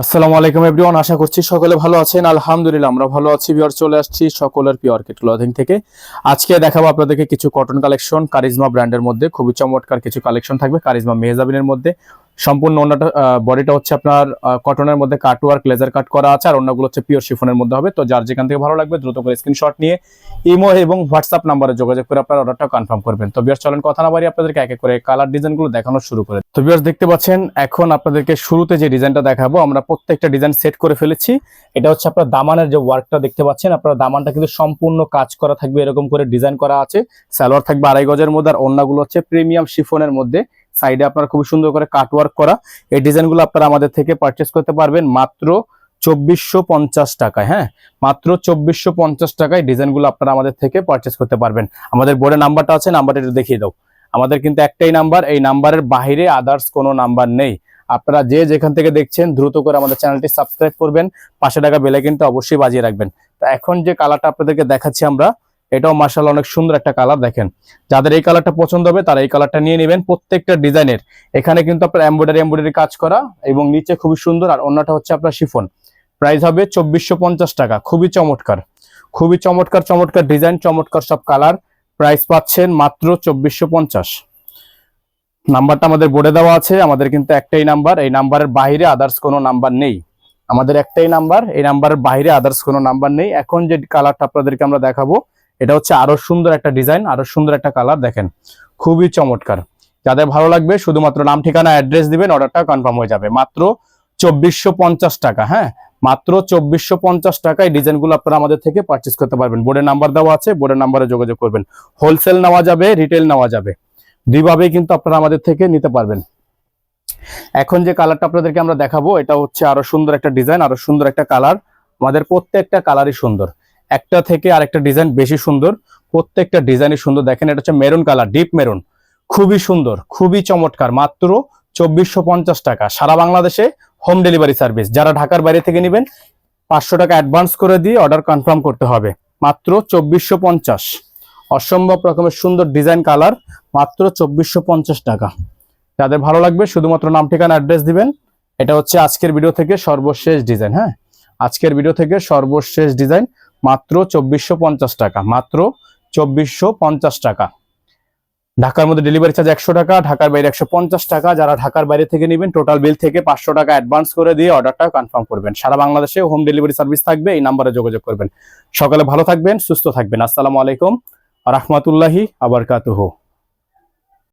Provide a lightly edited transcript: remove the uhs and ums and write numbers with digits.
আসসালামু আলাইকুম এভরিওয়ান, আশা করছি সকলে ভালো আছেন। আলহামদুলিল্লাহ আমরা ভালো আছি। ভিউয়ার চলে আসছি সকলের প্রিয় অর্কিড ক্লথিং থেকে। আজকে দেখাবো আপনাদেরকে কিছু কটন কালেকশন, কারিজমা ব্র্যান্ডের মধ্যে খুবই চমৎকার কিছু কালেকশন থাকবে কারিজমা মেহজাবিনের মধ্যে। সম্পূর্ণ ওন্নাটা বডিটা হচ্ছে আপনার কটনের মধ্যে কাটওয়ার্ক লেজার কাট করা আছে, আর অন্যগুলো হচ্ছে পিওর শিফনের মধ্যে হবে। তো যার যেখান থেকে ভালো লাগবে দ্রুত করে স্ক্রিনশট নিয়ে ইমো এবং হোয়াটসঅ্যাপ নাম্বারে যোগাযোগ করে আপনার অর্ডারটা কনফার্ম করবেন। তো ভিউয়ার্স চলেন কথা না বাড়িয়ে আপনাদেরকে এক এক করে কালার ডিজাইনগুলো দেখানো শুরু করে। তো ভিউয়ার্স দেখতে পাচ্ছেন এখন আপনাদেরকে শুরুতে যে ডিজাইনটা দেখাবো, আমরা প্রত্যেকটা ডিজাইন সেট করে ফেলেছি। এটা হচ্ছে আপনার দামানের যে ওয়ার্কটা দেখতে পাচ্ছেন, আপনার দামানটা কিন্তু সম্পূর্ণ কাজ করা থাকবে, এরকম করে ডিজাইন করা আছে। সালোয়ার থাকবে 2.5 গজের মধ্যে, আর ওন্নাগুলো হচ্ছে প্রিমিয়াম শিফনের মধ্যে। সাইডে আপনার খুব সুন্দর করে কাটওয়ার্ক করা। এই ডিজাইনগুলো আপনারা আমাদের থেকে পারচেস করতে পারবেন মাত্র 2450 টাকায়। হ্যাঁ, মাত্র 2450 টাকায় ডিজাইনগুলো আপনারা আমাদের থেকে পারচেস করতে পারবেন। আমাদের বোর্ডে নাম্বারটা আছে, নাম্বারটা একটু দেখিয়ে দাও। আমাদের কিন্তু একটাই নাম্বার, এই নাম্বারের বাইরে আদার্স কোনো নাম্বার নেই। আপনারা যে যেখান থেকে দেখছেন দ্রুত করে আমাদের চ্যানেলটি সাবস্ক্রাইব করবেন, পাশে টাকা বেল আইকনটা অবশ্যই বাজিয়ে রাখবেন। তো এখন যে কালারটা আপনাদেরকে দেখাচ্ছি আমরা, এটাও মাশাআল্লাহ অনেক সুন্দর একটা কালার। দেখেন, যাদের এই কালারটা পছন্দ হবে তারা এই কালারটা নিয়ে নেবেন। প্রত্যেকটা ডিজাইনের এখানে কিন্তু আপনার এমব্রয়ডারি কাজ করা এবং নিচে খুবই সুন্দর, আর অন্যটা হচ্ছে আপনার শিফন। প্রাইস হবে 2450 টাকা। খুবই চমৎকার, খুবই চমৎকার চমৎকার ডিজাইন, চমৎকার সব কালার। প্রাইস পাচ্ছেন মাত্র 2450। নাম্বারটা আমাদের বোর্ডে দেওয়া আছে। আমাদের কিন্তু একটাই নাম্বার, এই নাম্বারের বাইরে আদার্স কোনো নাম্বার নেই। আমাদের একটাই নাম্বার, এই নাম্বারের বাইরে আদার্স কোনো নাম্বার নেই। এখন যে কালারটা আপনাদেরকে আমরা দেখাবো, এটা হচ্ছে আরো সুন্দর একটা ডিজাইন, আরো সুন্দর একটা কালার। দেখেন, খুবই চমৎকার। যাদের ভালো লাগবে শুধুমাত্র নাম, ঠিকানা, অ্যাড্রেস দিবেন, অর্ডারটা কনফার্ম হয়ে যাবে। মাত্র 2450 টাকা। হ্যাঁ, মাত্র 2450 টাকায় ডিজাইনগুলো আপনারা আমাদের থেকে পারচেস করতে পারবেন। বোর্ডের নাম্বার দেওয়া আছে, বোর্ডের নাম্বারে যোগাযোগ করবেন। হোলসেল নেওয়া যাবে, রিটেল নেওয়া যাবে, দুইভাবেই কিন্তু আপনারা আমাদের থেকে নিতে পারবেন। এখন যে কালারটা আপনাদেরকে আমরা দেখাবো, এটা হচ্ছে আরো সুন্দর একটা ডিজাইন, আরো সুন্দর একটা কালার। আমাদের প্রত্যেকটা কালারই সুন্দর, একটা থেকে আরেকটা ডিজাইন বেশি সুন্দর, প্রত্যেকটা ডিজাইনই সুন্দর। দেখেন, এটা হচ্ছে মেরুন কালার, ডিপ মেরুন, খুবই সুন্দর, খুবই চমৎকার। মাত্র 2450 টাকা। সারা বাংলাদেশে হোম ডেলিভারি সার্ভিস। যারা ঢাকার বাইরে থেকে নেবেন 500 টাকা অ্যাডভান্স করে দিয়ে অর্ডার কনফার্ম করতে হবে। মাত্র 2450। অসম্ভব রকমের সুন্দর ডিজাইন, কালার, মাত্র 2450 টাকা। যাদের ভালো লাগবে শুধুমাত্র নাম, ঠিকানা, অ্যাড্রেস দিবেন। এটা হচ্ছে আজকের ভিডিও থেকে সর্বশেষ ডিজাইন। হ্যাঁ, আজকের ভিডিও থেকে সর্বশেষ ডিজাইন, মাত্র 2450 টাকা। মাত্র 2450 টাকা। ঢাকার মধ্যে ডেলিভারি চার্জ 100 টাকা, ঢাকার বাইরে 150 টাকা। যারা ঢাকার বাইরে থেকে নেবেন টোটাল বিল থেকে 500 টাকা অ্যাডভান্স করে দিয়ে অর্ডারটা কনফার্ম করবেন। সারা বাংলাদেশে হোম ডেলিভারি সার্ভিস থাকবে, এই নাম্বারে যোগাযোগ করবেন। সকালে ভালো থাকবেন, সুস্থ থাকবেন। আসসালামু আলাইকুম ওয়া রাহমাতুল্লাহি ওয়া বারাকাতুহু।